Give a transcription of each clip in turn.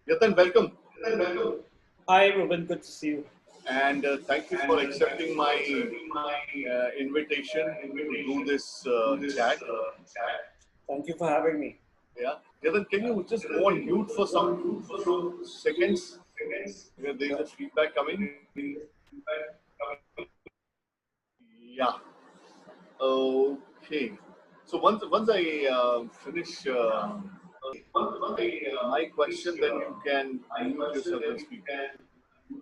Yatan, welcome. Hi, Ruben. Good to see you. And thank you for accepting my invitation to do this chat. Thank you for having me. Yeah. Yatan, can you just go on mute for some few seconds? Because there is a Sure. feedback coming. Yeah. Okay. So once I finish my question, then you can unmute yourself and speak.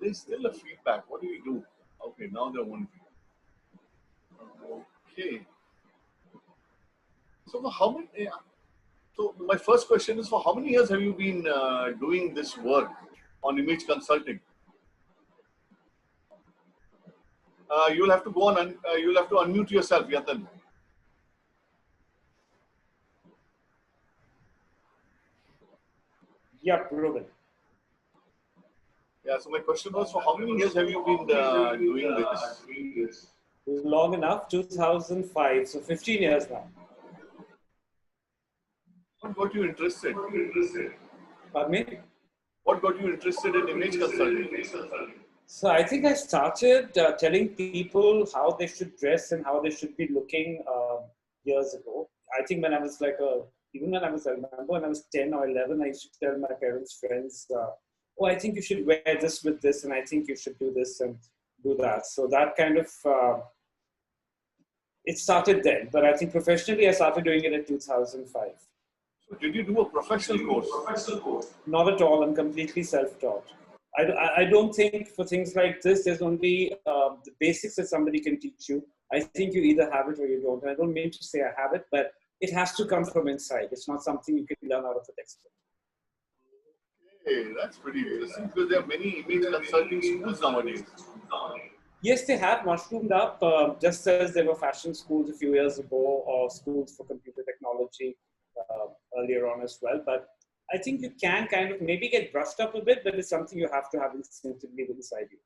There's still a feedback. What do we do? Okay, now there won't be. Okay. So for how many? Yeah. So my first question is: for how many years have you been doing this work on image consulting? You'll have to go on. You'll have to unmute yourself, Yatan. Yep, Ruben. Yeah. So my question was: for how many years have you been doing this? Long enough, 2005, so 15 years now. What got you interested? Pardon me? What got you interested in image consulting? So I think I started telling people how they should dress and how they should be looking years ago. I think when I was even when I remember when I was 10 or 11, I used to tell my parents' friends, oh, I think you should wear this with this, and I think you should do this and do that. So that kind of, it started then. But I think professionally, I started doing it in 2005. So did you do a professional course? Not at all. I'm completely self-taught. I don't think for things like this, there's only the basics that somebody can teach you. I think you either have it or you don't. And I don't mean to say I have it, but it has to come from inside. It's not something you can learn out of a textbook. Hey, that's pretty interesting because there are many image consulting schools nowadays. Yes, they have mushroomed up, just as there were fashion schools a few years ago or schools for computer technology earlier on as well. But I think you can kind of maybe get brushed up a bit, but it's something you have to have instinctively inside you.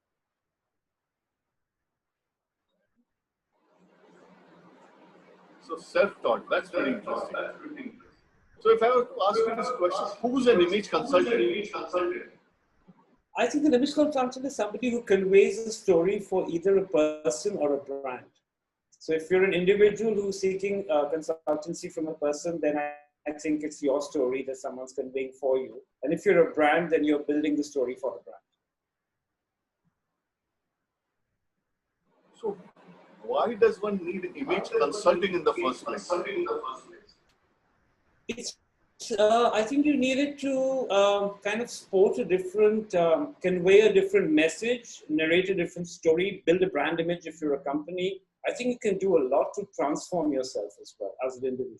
So self-taught, that's very interesting. So if I were to ask you this question, who's an image consultant? I think an image consultant is somebody who conveys a story for either a person or a brand. So if you're an individual who's seeking consultancy from a person, then I think it's your story that someone's conveying for you. And if you're a brand, then you're building the story for the brand. So why does one need image consulting in the first place? It's I think you need it to kind of sport a different, convey a different message, narrate a different story, build a brand image if you're a company. I think you can do a lot to transform yourself as well as an individual.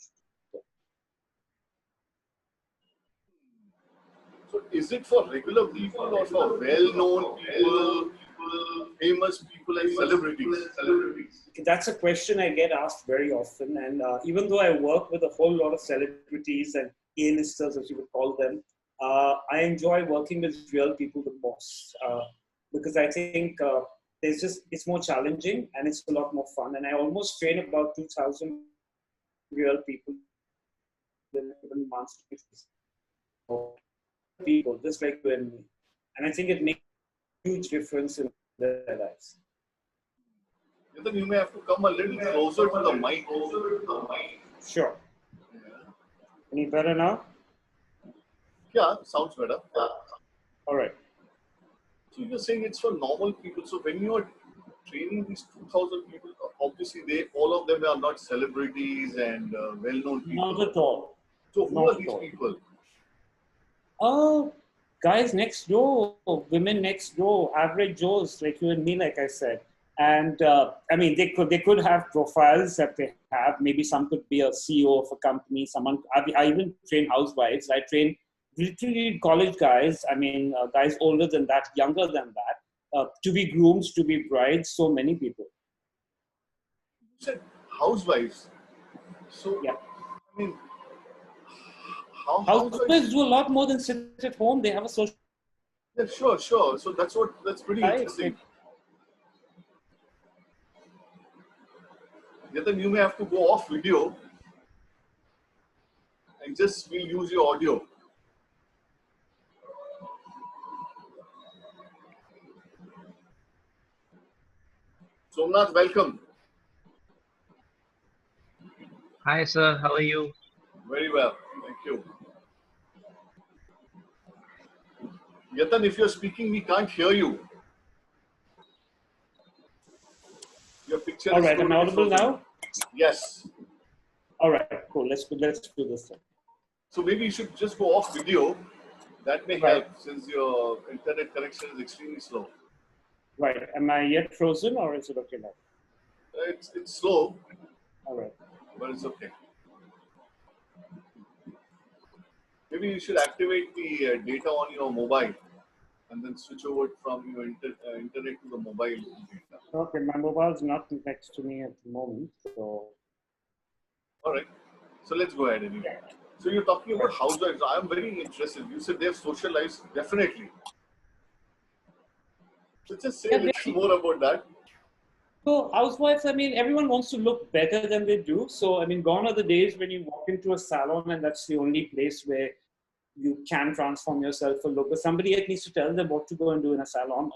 So is it for regular people or for well-known people, famous people and celebrities? That's a question I get asked very often. And even though I work with a whole lot of celebrities and A-listers, as you would call them, I enjoy working with real people the most because I think it's more challenging and it's a lot more fun. And I almost train about 2,000 real people in a month. People just like you and me. And I think it makes a huge difference in their lives. Then you may have to come a little closer to the mic. Sure. Any better now? Yeah, sounds better. All right. So you're saying it's for normal people. So when you're training these 2,000 people, obviously all of them are not celebrities and well-known people. Not at all. So who are these people? Oh, guys next door, women next door, average Joes like you and me, like I said. And I mean, they could have profiles that they have. Maybe some could be a CEO of a company. Someone I even train housewives. I train literally college guys. I mean, guys older than that, younger than that, to be grooms, to be brides. So many people. You said housewives. So Yeah. I mean, housewives do a lot more than sit at home. They have a social. Yeah, sure. So that's pretty interesting. Yeah, then you may have to go off video and just we'll use your audio. Somnath, welcome. Hi, sir. How are you? Very well. Thank you. Yatan, if you're speaking, we can't hear you. Your picture All is right, I'm totally audible frozen. now. Yes. All right, cool. Let's do this then. So maybe you should just go off video. That may Right, help since your internet connection is extremely slow. right. Am I yet frozen, or is it okay now? It's slow, All right. but it's okay. Maybe you should activate the data on your mobile and then switch over from your internet to the mobile data. Okay, my mobile's not next to me at the moment, so All right. So let's go ahead anyway. So you're talking about housewives. I'm very interested. You said they have social lives. Definitely. So just say a yeah. little more about that. So housewives, I mean, everyone wants to look better than they do. So I mean, gone are the days when you walk into a salon and that's the only place where you can transform yourself for look. But somebody yet needs to tell them what to go and do in a salon.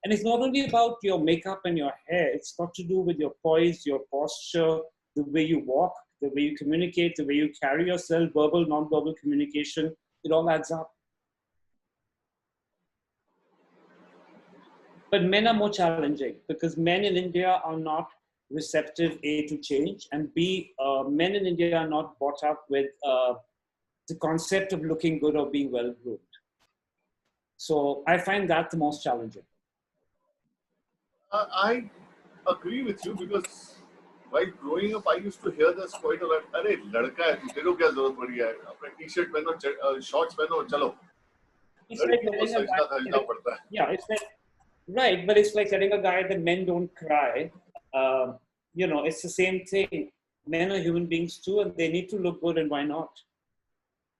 And it's not only about your makeup and your hair. It's got to do with your poise, your posture, the way you walk, the way you communicate, the way you carry yourself, verbal, non-verbal communication. It all adds up. But men are more challenging because men in India are not receptive, A, to change, and B, men in India are not brought up with the concept of looking good or being well groomed. So I find that the most challenging. I agree with you because while growing up, I used to hear this quite a lot. अरे लड़का है तू तेरे को क्या जरूरत पड़ी है अपने टी-शर्ट पहनो शॉर्ट्स पहनो चलो It's like लड़कियों को telling a सजना guy, धजना पड़ता है yeah, it's like, right, but it's like telling a guy that men don't cry. It's the same thing. Men are human beings too, and they need to look good, and why not?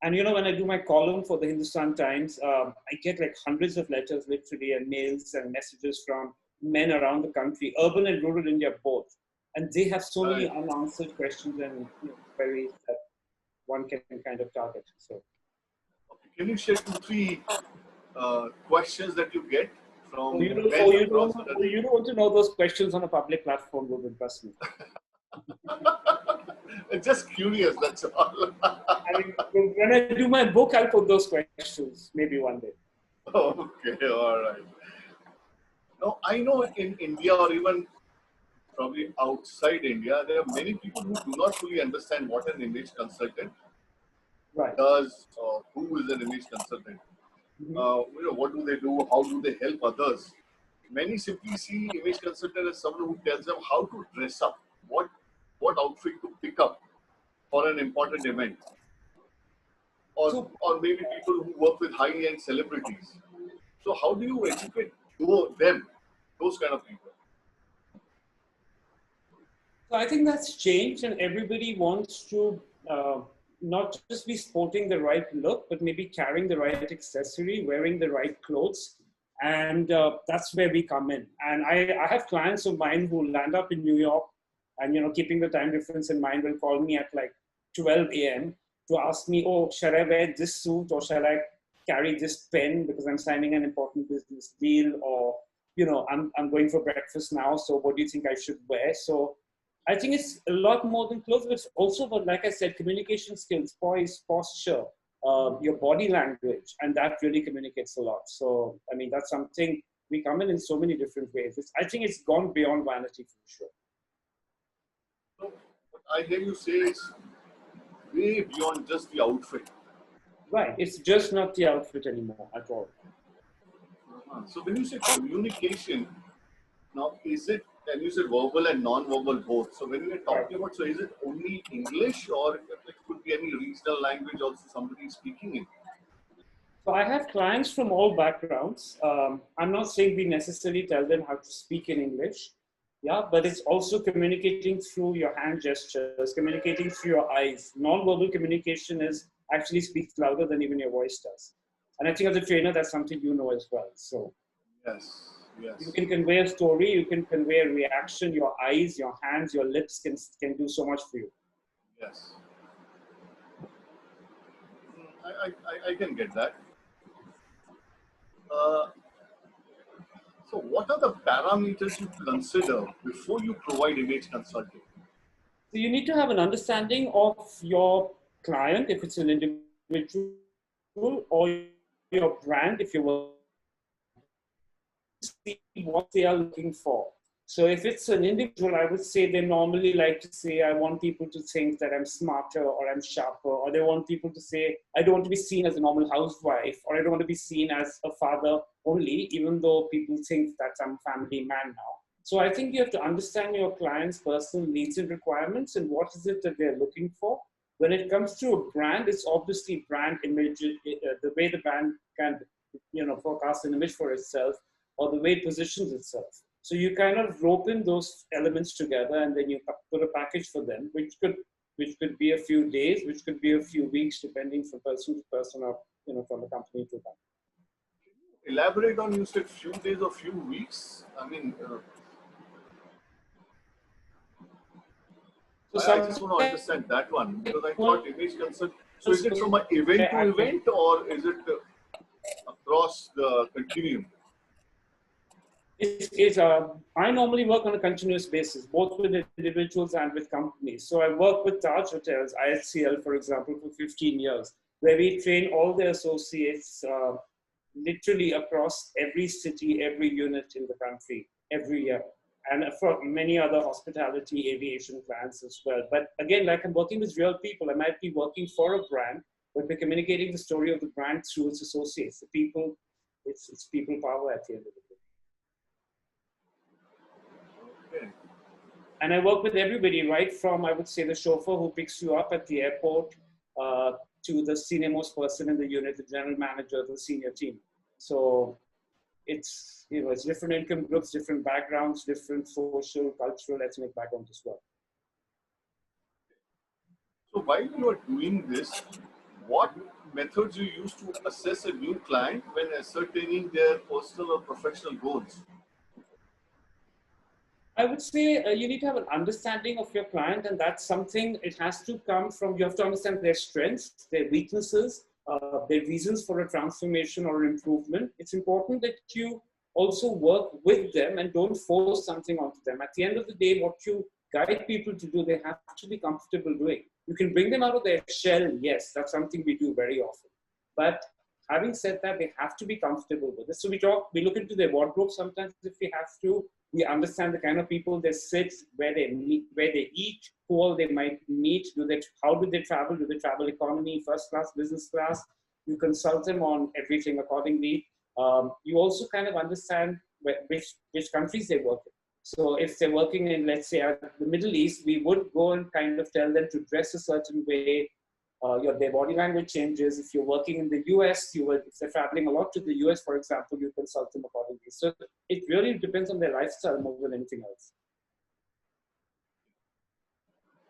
And when I do my column for the Hindustan Times, I get like hundreds of letters, literally, and mails and messages from men around the country, urban and rural India both, and they have so many Right. unanswered questions and queries that one can kind of target. So, Can you share 2, 3 questions that you get oh, from you don't, men oh, you across don't, the oh, country? you don't want to know those questions on a public platform, Ruben, trust me. Just curious, that's all. I mean, when I do my book, I'll put those questions maybe one day. Okay, all right. Now, I know in India or even probably outside India, there are many people who do not fully understand what an image consultant Right. does, or who is an image consultant. What do they do? How do they help others? Many simply see image consultant as someone who tells them how to dress up, what outfit to pick up for an important event, So, or maybe people who work with high-end celebrities. So how do you educate them, those kind of people? So I think that's changed, and everybody wants to not just be sporting the right look, but maybe carrying the right accessory, wearing the right clothes, and that's where we come in. And I have clients of mine who land up in New York, and keeping the time difference in mind, will call me at like 12 a.m. to ask me, oh, shall I wear this suit or shall I carry this pen because I'm signing an important business deal, or I'm going for breakfast now, so what do you think I should wear? So I think it's a lot more than clothes, but it's also, but like I said, communication skills, poise, posture, your body language, and that really communicates a lot. So, I mean, that's something we come in so many different ways. I think it's gone beyond vanity for sure. So what I hear you say is way beyond just the outfit. Right. It's just not the outfit anymore at all. So when you say communication, now is it, and you said verbal and non-verbal both. So when we're Right. talking about, so is it only English or it could be any regional language also somebody is speaking in? So I have clients from all backgrounds. I'm not saying we necessarily tell them how to speak in English, yeah, but it's also communicating through your hand gestures, communicating through your eyes. Non-verbal communication is actually speaks louder than even your voice does. And I think as a trainer, that's something you know as well. So Yes, you yes, can convey a story, you can convey a reaction. Your eyes, your hands, your lips can do so much for you. yes. I can get that. Uh, so what what are the parameters you consider before you provide image consulting? So you need to have an understanding of your client, if it's an individual, or your brand, if you're working see what they are looking for. So if it's an individual, I would say they normally like to say, I want people to think that I'm smarter or I'm sharper, or they want people to say, I don't want to be seen as a normal housewife, or I don't want to be seen as a father only, even though people think that I'm a family man now. So I think you have to understand your client's personal needs and requirements and what is it that they're looking for. When it comes to a brand, it's obviously brand image, the way the brand can, forecast an image for itself, or the way it positions itself. So you kind of rope in those elements together, and then you put a package for them, which could be a few days, which could be a few weeks, depending from person to person, or from the company to company. Elaborate on, you said few days or few weeks. I mean, I just want to understand that one, because I thought image consult. So is it from an event to event, or is it across the continuum? I normally work on a continuous basis, both with individuals and with companies. So I work with Taj Hotels, IHCL, for example, for 15 years, where we train all the associates literally across every city, every unit in the country, every year. And for many other hospitality, aviation clients as well. But again, like I'm working with real people, I might be working for a brand, but we're communicating the story of the brand through its associates. The people, it's people power at the end of the day. Okay. And I work with everybody, right from, I would say, the chauffeur who picks you up at the airport to the senior most person in the unit, the general manager, the senior team. So it's, it's different income groups, different backgrounds, different social, cultural, ethnic backgrounds as well. So while you are doing this, what methods you use to assess a new client when ascertaining their personal or professional goals? I would say you need to have an understanding of your client, and that's something, it has to come from, you have to understand their strengths, their weaknesses, their reasons for a transformation or improvement. It's important that you also work with them and don't force something onto them. At the end of the day, what you guide people to do, they have to be comfortable doing. You can bring them out of their shell, yes, that's something we do very often. But having said that, they have to be comfortable with it. So we look into their wardrobe sometimes if we have to. We understand the kind of people they sit, where they meet, where they eat, who all they might meet. How do they travel? Do they travel economy, first class, business class? You consult them on everything accordingly. You also kind of understand which countries they work in. So if they're working in, let's say, the Middle East, we would go and kind of tell them to dress a certain way. Their body language changes. If you're working in the US, if they're traveling a lot to the US, for example, you consult them accordingly. So it really depends on their lifestyle more than anything else.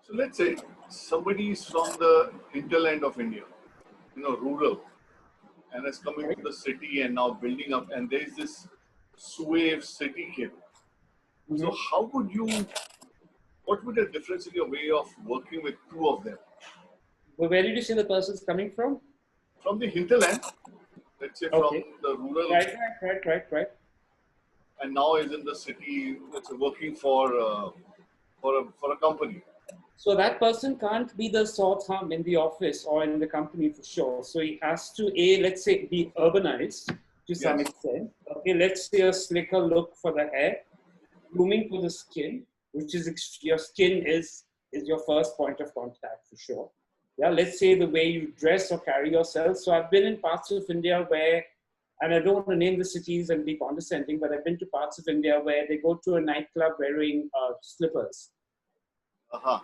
So let's say somebody is from the hinterland of India, rural, and is coming to the city and now building up, and there's this suave city kid. Mm-hmm. So what would the difference in your way of working with two of them? Well, where did you say the person's coming from? From the hinterland, let's say, okay. From the rural. Right. And now is in the city, working for a company. So that person can't be the sore thumb in the office or in the company for sure. So he has to, let's say, be urbanized to some extent. Okay, let's say a slicker look for the hair, grooming for the skin, which is your skin is your first point of contact for sure. Yeah, let's say the way you dress or carry yourself. So I've been in parts of India where, and I don't want to name the cities and be condescending, but I've been to parts of India where they go to a nightclub wearing slippers. Uh-huh.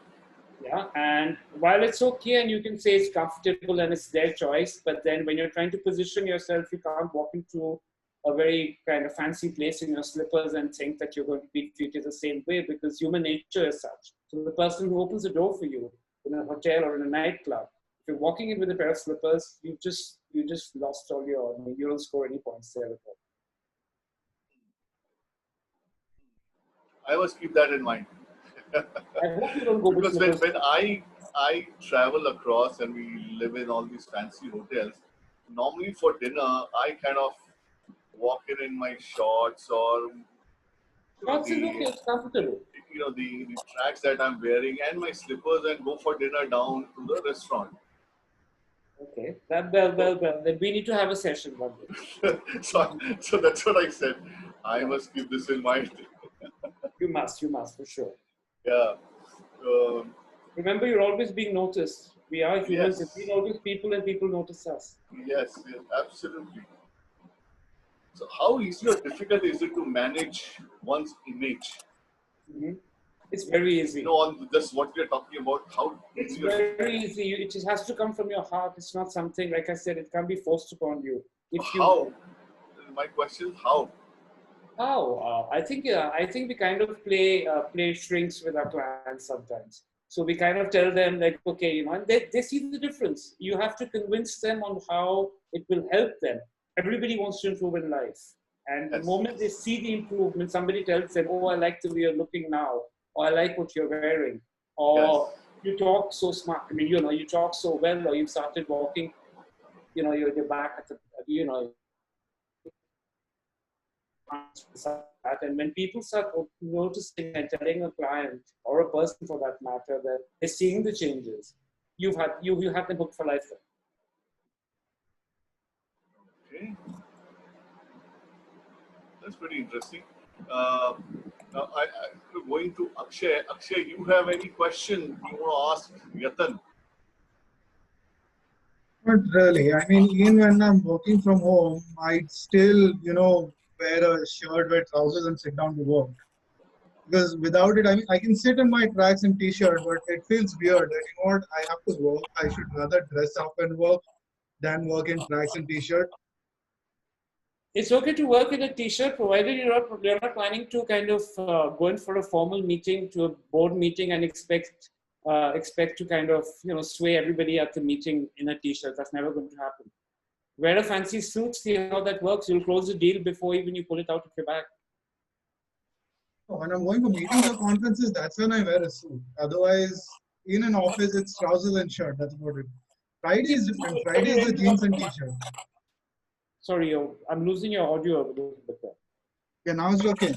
Yeah, and while it's okay and you can say it's comfortable and it's their choice, but then when you're trying to position yourself, you can't walk into a very kind of fancy place in your slippers and think that you're going to be treated the same way, because human nature is such. So the person who opens the door for you in a hotel or in a nightclub, if you're walking in with a pair of slippers, you just lost all you don't score any points there at all. I always keep that in mind. I hope you don't go because when I travel across and we live in all these fancy hotels, normally for dinner I kind of walk in my shorts or Shorts is okay, it's comfortable. The tracks that I'm wearing and my slippers and go for dinner down to the restaurant. Okay, well. Then we need to have a session one day. So that's what I said. I must keep this in mind. You must, for sure. Yeah. Um, Remember, you're always being noticed. We are humans. yes. We notice people and people notice us. Yes, absolutely. So how easy or difficult is it to manage one's image? Mm-hmm. It's very easy. On just what we're talking about, how It's easy or very easy. It just has to come from your heart. It's not something, like I said, it can't be forced upon you. If you how? My question is how? How? I think we kind of play shrinks with our clients sometimes. So we kind of tell them like, okay, and they see the difference. You have to convince them on how it will help them. Everybody wants to improve in life. And the Yes, moment they see the improvement, somebody tells them, oh, I like the way you're looking now, or I like what you're wearing, yes, or you talk so smart. I mean, you talk so well, or you started walking, you're back at the, and when people start noticing and telling a client or a person for that matter that they're seeing the changes, you have them hooked for life. okay, that's pretty interesting. Uh, Now, going to Akshay. Akshay, you have any question you want to ask Yatan? Not really. I mean, even when I'm working from home, I'd still, wear a shirt, wear trousers, and sit down to work. Because without it, I mean, I can sit in my tracks and t-shirt, but it feels weird that, what, I have to work. I should rather dress up and work than work in tracks and t-shirt. It's okay to work in a t-shirt, provided you're not planning to kind of go in for a formal meeting, to a board meeting, and expect to kind of sway everybody at the meeting in a t-shirt. That's never going to happen. Wear a fancy suit, see how that works. You'll close the deal before even you pull it out of your bag. When I'm going to meetings or conferences, that's when I wear a suit. Otherwise, in an office, it's trousers and shirt. That's about it. Friday is different. Friday is the jeans and t-shirt. Sorry, I'm losing your audio a little bit there. Yeah, now it's okay.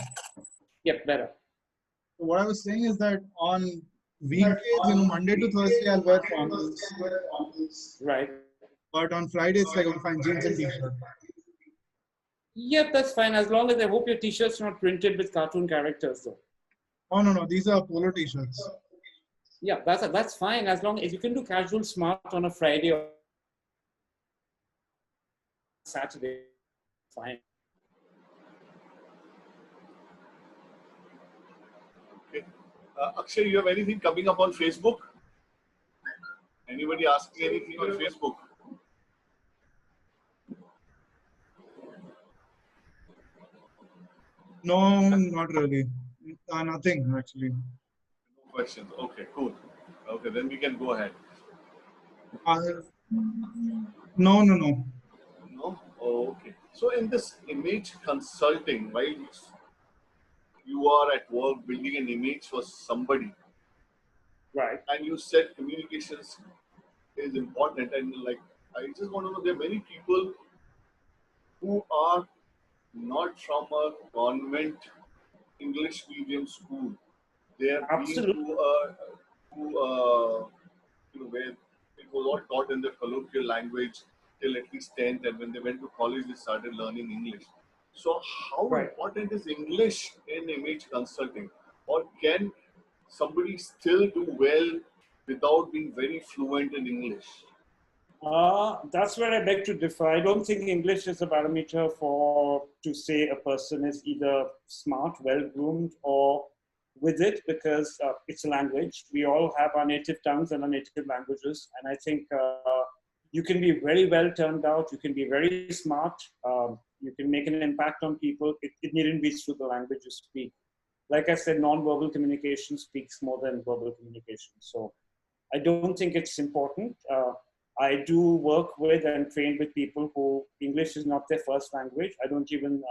Yep, better. So what I was saying is that on weekdays, Monday to Thursday, I'll wear formals. Right. But on Friday, it's like I'll find jeans and t-shirt. Yep, that's fine. As long as I hope your t-shirts are not printed with cartoon characters, though. Oh no, these are polo t-shirts. Yeah, that's fine. As long as you can do casual smart on a Friday or Saturday, fine. Okay. Akshay, you have anything coming up on Facebook? Anybody asking anything on Facebook? No, not really. Nothing actually. No questions. Okay, cool. Okay, then we can go ahead. Uh, no. No? Oh, okay. So in this image consulting, while you are at work building an image for somebody, Right. and you said communications is important, and like I just want to know, there are many people who are not from a convent English medium school. They have been Absolutely. where it was all taught in the colloquial language till at least 10th, and when they went to college, they started learning English. So, how Right. important is English in image consulting, or can somebody still do well without being very fluent in English? That's where I beg to differ. I don't think English is a barometer to say a person is either smart, well-groomed, or with it, because it's a language. We all have our native tongues and our native languages. And I think you can be very well turned out. You can be very smart. You can make an impact on people. It needn't be through the language you speak. Like I said, non-verbal communication speaks more than verbal communication. So I don't think it's important. I do work with and train with people who English is not their first language. I don't even,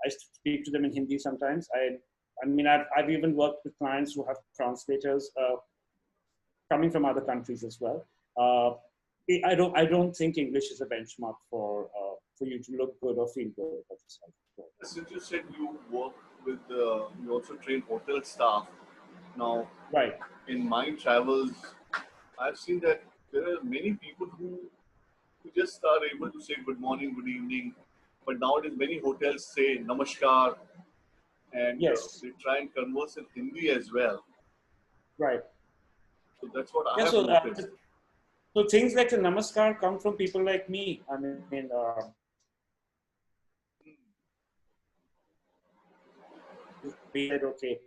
I speak to them in Hindi sometimes. I mean, I've even worked with clients who have translators coming from other countries as well. I don't think English is a benchmark for you to look good or feel good about yourself. Since you said you work with you also train hotel staff. Now, Right. in my travels, I've seen that there are many people who just are able to say good morning, good evening. But nowadays, many hotels say namaskar, and Yes. they try and converse in Hindi as well. Right. So that's what I Yeah. have So, noticed. so things like the namaskar come from people like me. I mean, we said, okay,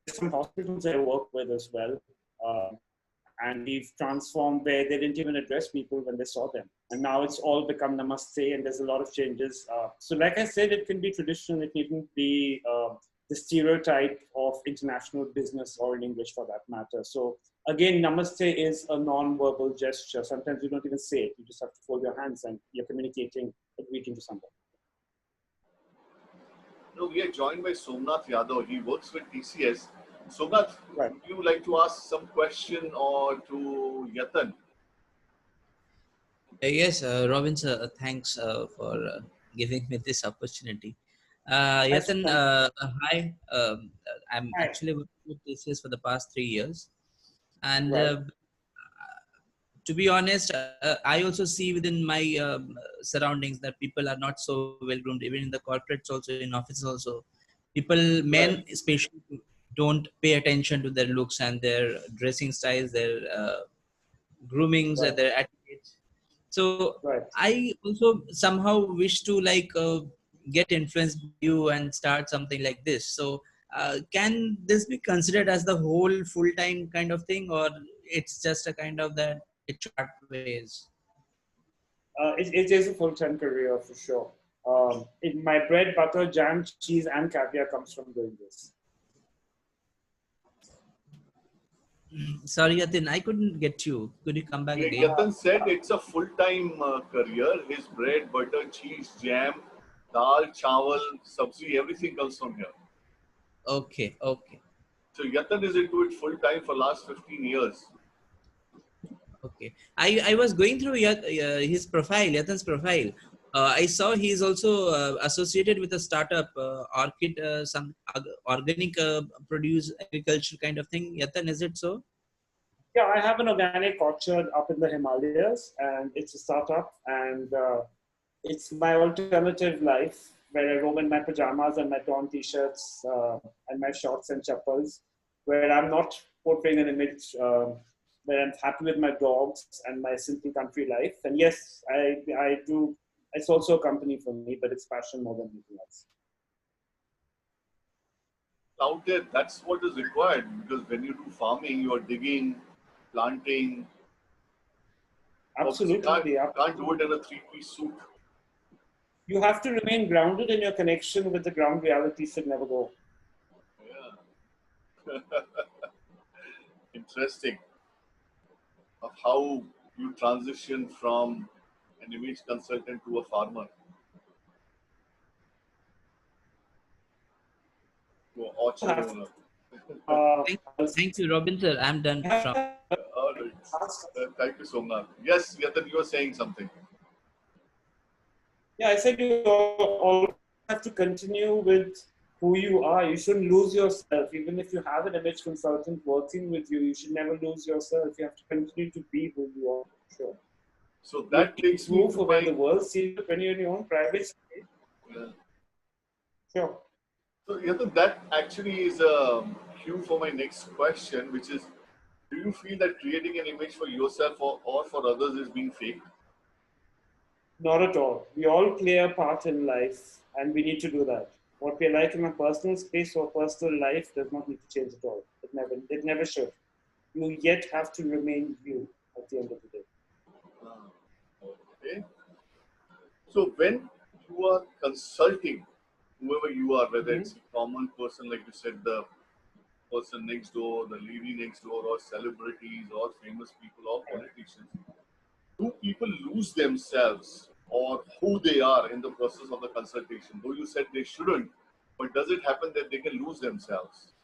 some hospitals I work with as well. And we've transformed where they didn't even address people when they saw them. And now it's all become namaste, and there's a lot of changes. So, like I said, it can be traditional, it needn't be the stereotype of international business or in English for that matter. So, again, namaste is a non-verbal gesture. Sometimes you don't even say it, you just have to fold your hands and you're communicating a greeting to someone. No, we are joined by Somnath Yadav. He works with TCS. Somnath, Right. would you like to ask some question or to Yatan? Yes, Robin sir, thanks for giving me this opportunity. That's Yatan, fine. hi. I'm Hi. actually working with TCS for the past 3 years, and Right. to be honest, I also see within my surroundings that people are not so well groomed, even in the corporates, also in offices, also. People, Right. men especially, don't pay attention to their looks and their dressing styles, their groomings, Right. their attitudes. So Right. I also somehow wish to like get influenced by you and start something like this. So can this be considered as the whole full-time kind of thing, or it's just a kind of that it short ways? It is a full-time career for sure. My bread, butter, jam, cheese, and caviar comes from doing this. Sorry, Yatin, I couldn't get you. Could you come back again? Yatan said it's a full-time career. His bread, butter, cheese, jam, dal, chawal, sabzi, everything comes from here. Okay, okay, So Yatan is into it full-time for last 15 years. okay. I was going through his profile, Yatan's profile. I saw he is also associated with a startup, Orchid, some organic produce agriculture kind of thing. Yatan, is it so? Yeah, I have an organic orchard up in the Himalayas, and it's a startup, and it's my alternative life where I roam in my pajamas and my torn t-shirts and my shorts and chappals, where I'm not portraying an image, where I'm happy with my dogs and my simple country life. And yes, I do. It's also a company for me, but it's passion more than anything else. Out there, that's what is required because when you do farming, you are digging, planting. Obviously, Absolutely. can't do it in a three-piece suit. You have to remain grounded, and your connection with the ground reality should never go. Yeah. Interesting. Of how you transition from an image consultant to a farmer, to an You orchard have owner. uh, Thank you, Robin sir. I'm done from. All right. Thank you so much. Yes, Yatan, you were saying something. Yeah, I said you all have to continue with who you are. You shouldn't lose yourself. Even if you have an image consultant working with you, you should never lose yourself. You have to continue to be who you are. Sure. So You that takes me move to for where the my. world sees you when you're in your own private space. Yeah. Sure. So Yatan, that actually is a cue for my next question, which is: do you feel that creating an image for yourself or for others is being fake? Not at all. We all play a part in life, and we need to do that. What we like in a personal space or personal life does not need to change at all. It never should. You yet have to remain you at the end of the day. Okay. So when you are consulting whoever you are, whether Mhm. it's a common person, like you said, the person next door, the lady next door, or celebrities, or famous people, or politicians, do people lose themselves or who they are in the process of the consultation? Though you said they shouldn't, but does it happen that they can lose themselves?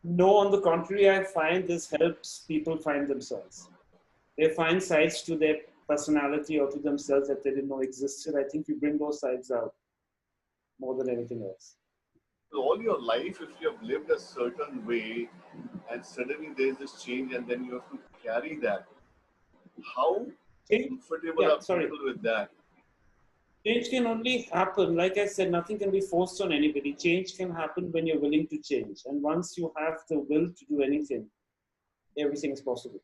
No, on the contrary, I find this helps people find themselves. They find sides to their personality or to themselves that they didn't know existed. I think you bring those sides out more than anything else. all your life, if you have lived a certain way and suddenly there is this change and then you have to carry that, how Change, comfortable yeah, are sorry. people with that? Change can only happen, like I said, nothing can be forced on anybody. Change can happen when you're willing to change. And once you have the will to do anything, everything is possible.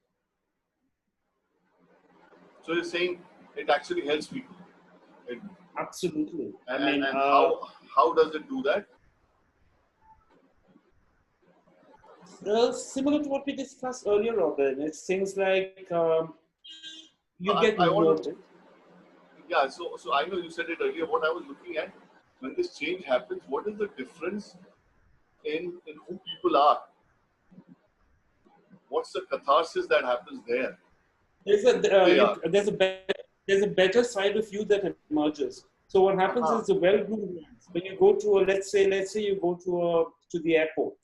So you're saying it actually helps people. It, Absolutely. and how does it do that? Similar to what we discussed earlier, Robin, it's things like you I, get I want to, noted. yeah, so I know you said it earlier. What I was looking at, when this change happens, what is the difference in who people are? What's the catharsis that happens there? There's a They are. there's a better side of you that emerges. So what happens Uh-huh. is the well-groomed ones. When you go to a, let's say you go to the airport.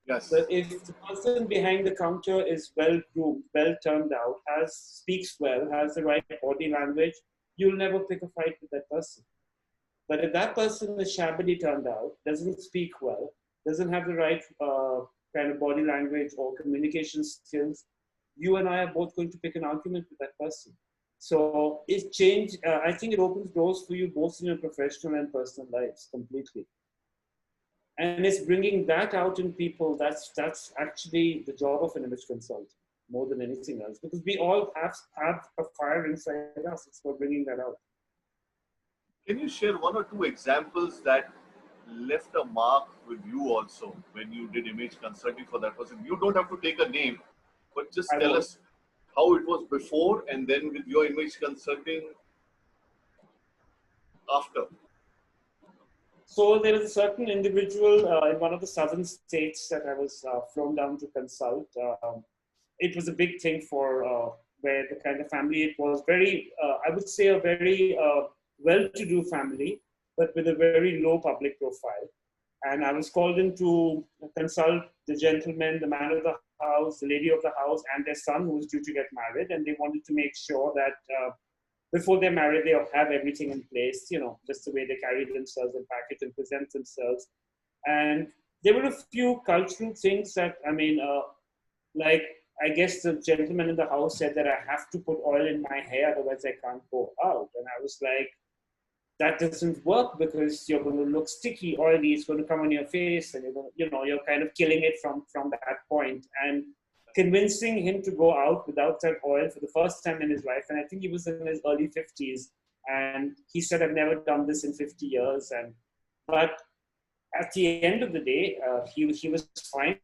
Yes. But if the person behind the counter is well groomed, well turned out, speaks well, has the right body language, you'll never pick a fight with that person. But if that person is shabbily turned out, doesn't speak well, doesn't have the right kind of body language or communication skills, you and I are both going to pick an argument with that person. So it change. I think it opens doors for you both in your professional and personal lives completely. And it's bringing that out in people. That's actually the job of an image consultant more than anything else, because we all have a fire inside us. It's for bringing that out. Can you share one or two examples that left a mark with you also when you did image consulting for that person? You don't have to take a name, but just I tell will. us how it was before and then with your image consulting after. So there was a certain individual in one of the southern states that I was flown down to consult. It was a big thing for where the kind of family it was. Very, I would say, a very well-to-do family, but with a very low public profile. And I was called in to consult the gentleman, the man of the house, the lady of the house, and their son who was due to get married. And they wanted to make sure that before they're married, they have everything in place, just the way they carry themselves and package and present themselves. And there were a few cultural things that, like, I guess the gentleman in the house said that I have to put oil in my hair, otherwise I can't go out. And I was like, that doesn't work because you're going to look sticky, oily, it's going to come on your face, and you're kind of killing it from that point. And convincing him to go out without that oil for the first time in his life, and I think he was in his early 50s, and he said, I've never done this in 50 years. But at the end of the day, he was fine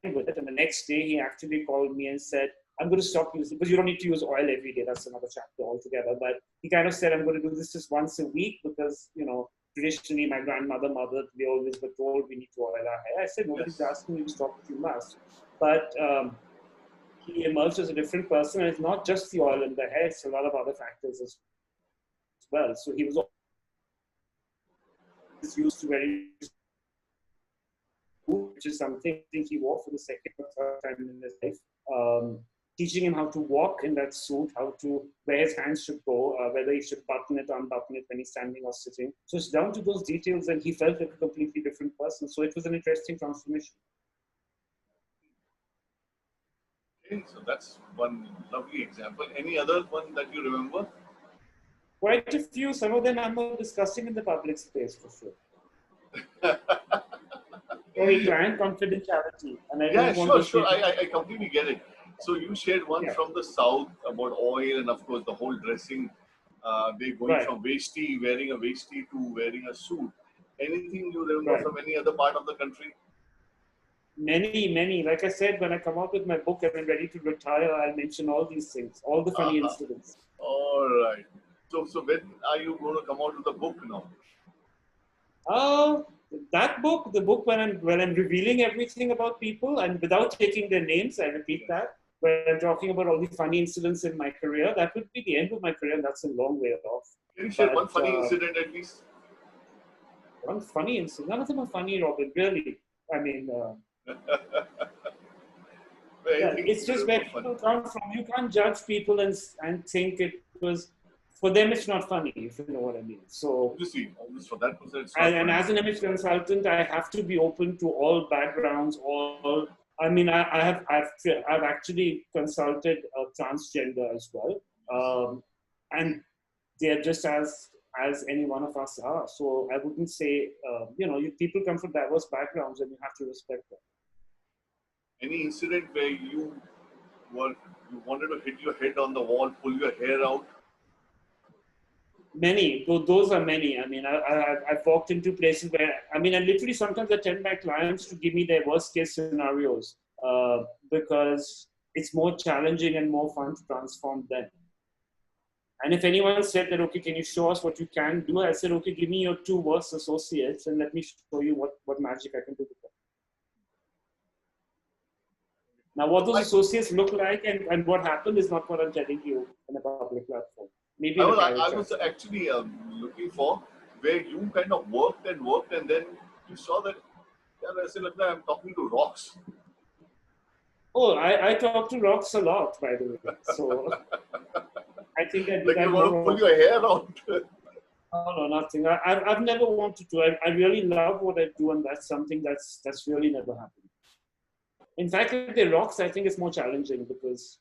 with it. And the next day, he actually called me and said, I'm going to stop using, because you don't need to use oil every day. That's another chapter altogether. But he kind of said, I'm going to do this just once a week because, traditionally my grandmother, mother, they always were told we need to oil our hair. I said, nobody's asking you to stop if you must. But he emerged as a different person. And it's not just the oil in the hair, it's a lot of other factors as well. So he was always used to very, which is something I think he wore for the second or third time in his life. Teaching him how to walk in that suit, where his hands should go, whether he should button it, unbutton it when he's standing or sitting. So it's down to those details, and he felt like a completely different person. So it was an interesting transformation. Okay, so that's one lovely example. Any other one that you remember? Quite a few. Some of them I'm not discussing in the public space for sure. Sorry, client confidentiality, and I don't want sure. I completely get it. So you shared one from the south about oil, and of course the whole dressing. They going from wearing a vesty to wearing a suit. Anything you remember from any other part of the country? Many. Like I said, when I come out with my book and I'm ready to retire, I'll mention all these things, all the funny incidents. All right. So when are you going to come out with the book now? That book, the book when I'm revealing everything about people and without taking their names, I repeat that. When I'm talking about all the funny incidents in my career, that would be the end of my career, and that's a long way off. Can you share one funny incident at least? One funny incident. None of them are funny, Robin. Really. I mean, it's just where people come from. You can't judge people and think it was For them, it's not funny, if you know what I mean. So, Obviously, for that person, it's not and funny. as an image consultant, I have to be open to all backgrounds. All, I mean, I've actually consulted a transgender as well, and they're just as any one of us are. So I wouldn't say, people come from diverse backgrounds, and you have to respect them. Any incident where you wanted to hit your head on the wall, pull your hair out? Many, those are many. I mean, I've walked into places where, I mean, I literally sometimes I tell my clients to give me their worst case scenarios because it's more challenging and more fun to transform them. And if anyone said that, okay, can you show us what you can do? I said, okay, give me your 2 worst associates and let me show you what magic I can do with them. Now, what those associates look like and what happened is not what I'm telling you in a public platform. Maybe I was actually looking for where you kind of worked and then you saw that, I said, look, I'm talking to rocks. Oh, I talk to rocks a lot, by the way. So I think I do like that you want to more. pull your hair out. No, nothing. I've never wanted to. I really love what I do, and that's something that's really never happened. In fact, if they're rocks, I think it's more challenging because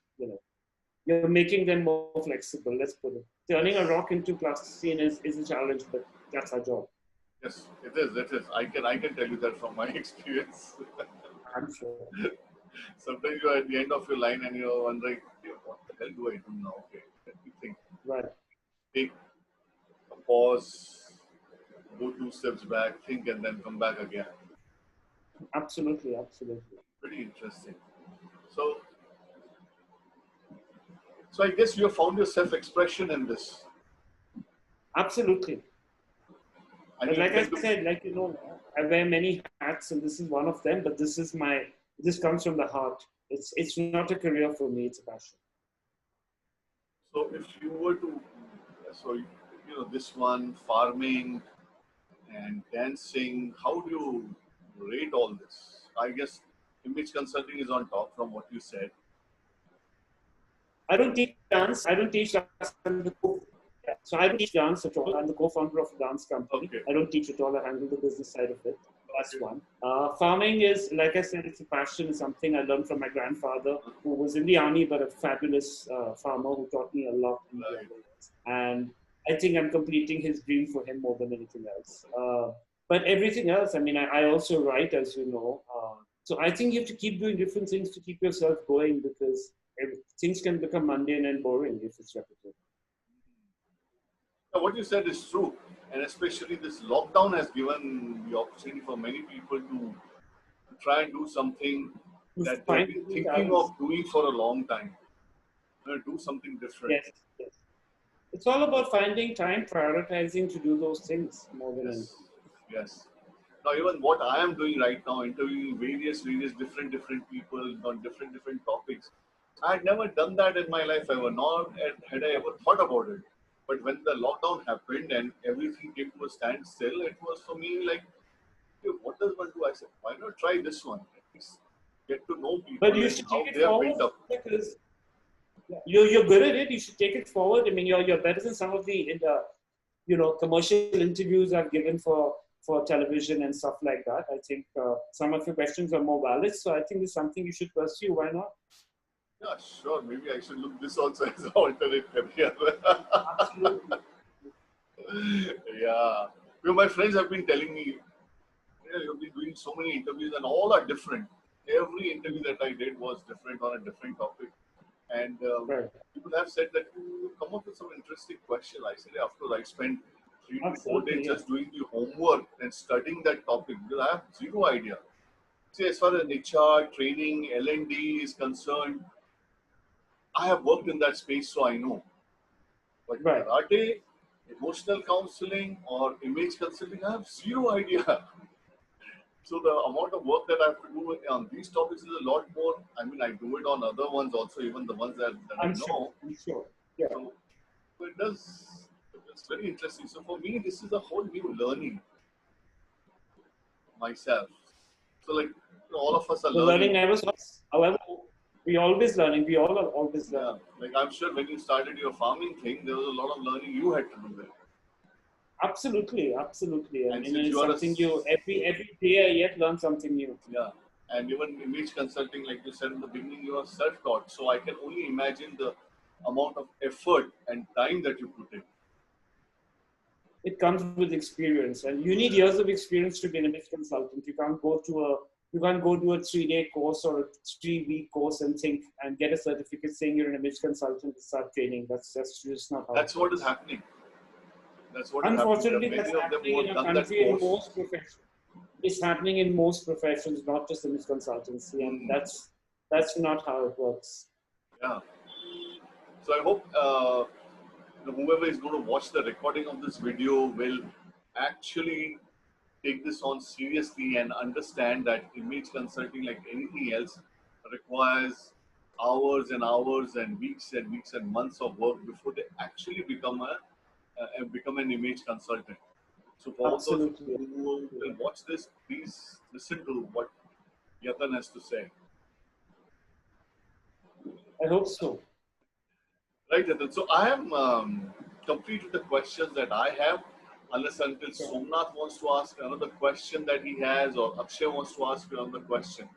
you're making them more flexible. Let's put it. Turning a rock into plasticine is a challenge, but that's our job. Yes, it is. It is. I can tell you that from my experience. I'm sure. Sometimes you're at the end of your line and you're wondering, what the hell do I do now? Okay, let me think. Right. Take a pause, go 2 steps back, think, and then come back again. Absolutely, absolutely. Pretty interesting. So I guess you have found your self-expression in this. Absolutely. And like I said, I wear many hats, and this is one of them. But this comes from the heart. It's not a career for me; it's a passion. So if you were to, this one, farming and dancing, how do you rate all this? I guess image consulting is on top from what you said. I don't teach dance. I don't teach dance. So I don't teach dance at all. I'm the co-founder of a dance company. Okay. I don't teach at all. I handle the business side of it. That's one. Farming is, like I said, it's a passion. It's something I learned from my grandfather, who was in the army, but a fabulous farmer who taught me a lot. Right. And I think I'm completing his dream for him more than anything else. But everything else, I mean, I also write, as you know. So I think you have to keep doing different things to keep yourself going because things can become mundane and boring if it's repetitive. Now, what you said is true, and especially this lockdown has given the opportunity for many people to try and do something that they've been thinking of doing for a long time. Do something different. Yes. It's all about finding time, prioritizing to do those things more than anything. Yes. Now, even what I am doing right now, interviewing various different people on different topics. I had never done that in my life ever, nor had I ever thought about it. But when the lockdown happened and everything came to a standstill, it was for me like, hey, what does one do? I said, why not try this one? At least get to know people but you and should how take they it are forward built up. because you're good at it. You should take it forward. I mean, you're better than some of the commercial interviews I've given for television and stuff like that. I think some of your questions are more valid. So I think it's something you should pursue. Why not? Yeah, sure. Maybe I should look this also as an alternate career. Absolutely. Yeah. My friends have been telling me, you've been doing so many interviews and all are different. Every interview that I did was different on a different topic. And people have said that you come up with some interesting questions. I said, of course, I spent 3 to 4 days just doing the homework and studying that topic because I have zero idea. See, as far as HR, training, L&D is concerned, I have worked in that space, so I know. But karate, emotional counseling, or image consulting, I have zero idea. So the amount of work that I have to do on these topics is a lot more. I mean, I do it on other ones also, even the ones that I know. I'm sure. Yeah. So it's very interesting. So for me, this is a whole new learning myself. So like all of us are The learning never stops. However, We're always learning. We all are always Yeah, learning. like I'm sure when you started your farming thing, there was a lot of learning you had to do there. Absolutely, absolutely. I And mean, since it's you are a something new. Every day I yet learn something new. yeah, and even image consulting, like you said in the beginning, you are self-taught. So I can only imagine the amount of effort and time that you put in. It comes with experience, and you need years of experience to be an image consultant. You can't go to a 3-day course or a 3-week course and think and get a certificate saying you're an image consultant and start training. That's just not how That's it what is works. happening. That's what is happening. There are Unfortunately, that's many of them happening who in have our done that country in course. most professions. It's happening in most professions, not just image consultancy, and that's not how it works. Yeah. So I hope whoever is going to watch the recording of this video will actually take this on seriously and understand that image consulting, like anything else, requires hours and hours and weeks and weeks and months of work before they actually become an image consultant. So for all those Absolutely. who will watch this, please listen to what Yatan has to say. I hope so. Right, Yatan. So I am complete with the questions that I have, unless until Somnath wants to ask another question that he has, or Akshay wants to ask another question.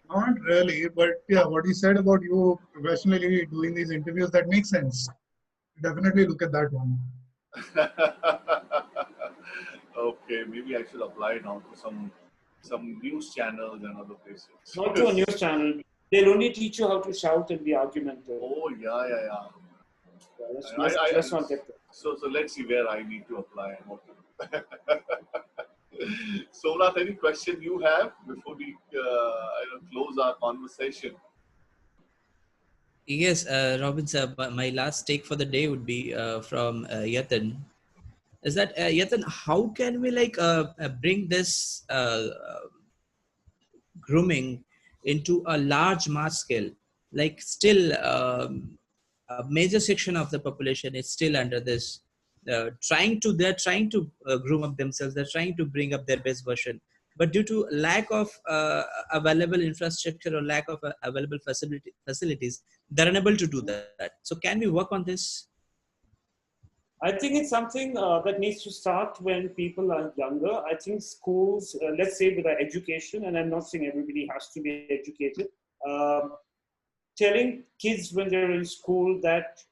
Not really, but yeah, what you said about you professionally doing these interviews, that makes sense. Definitely look at that one. Okay, maybe I should apply now to some news channels and other places. Not to a news channel. They'll only teach you how to shout and be argumentative. Oh yeah. Yeah, let's not get there. So let's see where I need to apply and what to do. Somnath, any question you have before we close our conversation? Yes, Robin sir, my last take for the day would be from Yatan. Is that Yatan? How can we bring this grooming into a large mass scale? Like still, a major section of the population is still under this. They're trying to groom up themselves. They're trying to bring up their best version, but due to lack of available infrastructure or lack of available facilities, they're unable to do that. So can we work on this? I think it's something that needs to start when people are younger. I think schools, let's say with our education, and I'm not saying everybody has to be educated, telling kids when they're in school that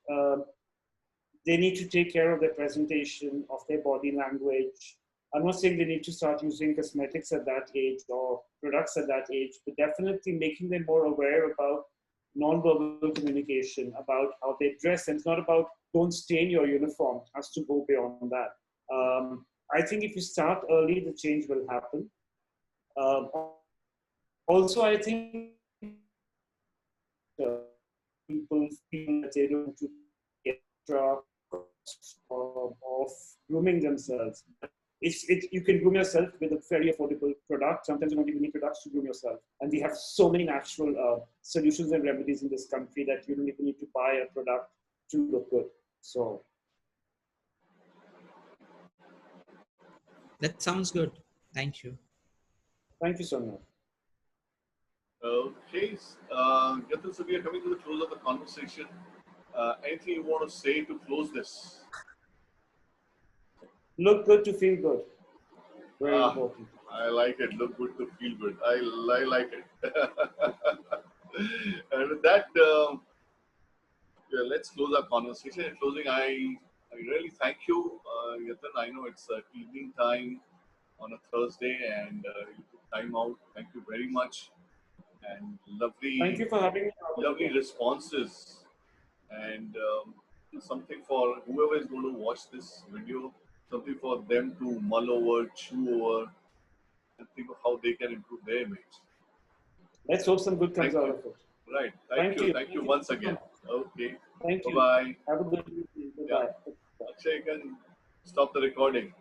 they need to take care of their presentation, of their body language. I'm not saying they need to start using cosmetics at that age or products at that age, but definitely making them more aware about non-verbal communication, about how they dress. And it's not about don't stain your uniform. It has to go beyond that. I think if you start early, the change will happen. Also, I think people feel that they don't do extra of grooming themselves. You can groom yourself with a very affordable product. Sometimes you don't even need products to groom yourself. And we have so many natural solutions and remedies in this country that you don't even need to buy a product to look good. So That sounds good. Thank you. thank you so much. Okay, Yatan, so we are coming to the close of the conversation. Anything you want to say to close this? Look good to feel good. Very important. I like it. Look good to feel good. I like it. And with that, let's close our conversation. In closing, I really thank you, Yatan. I know it's evening time on a Thursday, and you took time out. Thank you very much. And Thank you for having me. lovely responses, and something for whoever is going to watch this video, something for them to mull over, chew over, and think of how they can improve their image. Let's hope some good comes Thank out you. of it. Right. Thank you once again. Okay. Thank you. Bye-bye. Have a good evening. Bye-bye. Akshay, you can stop the recording.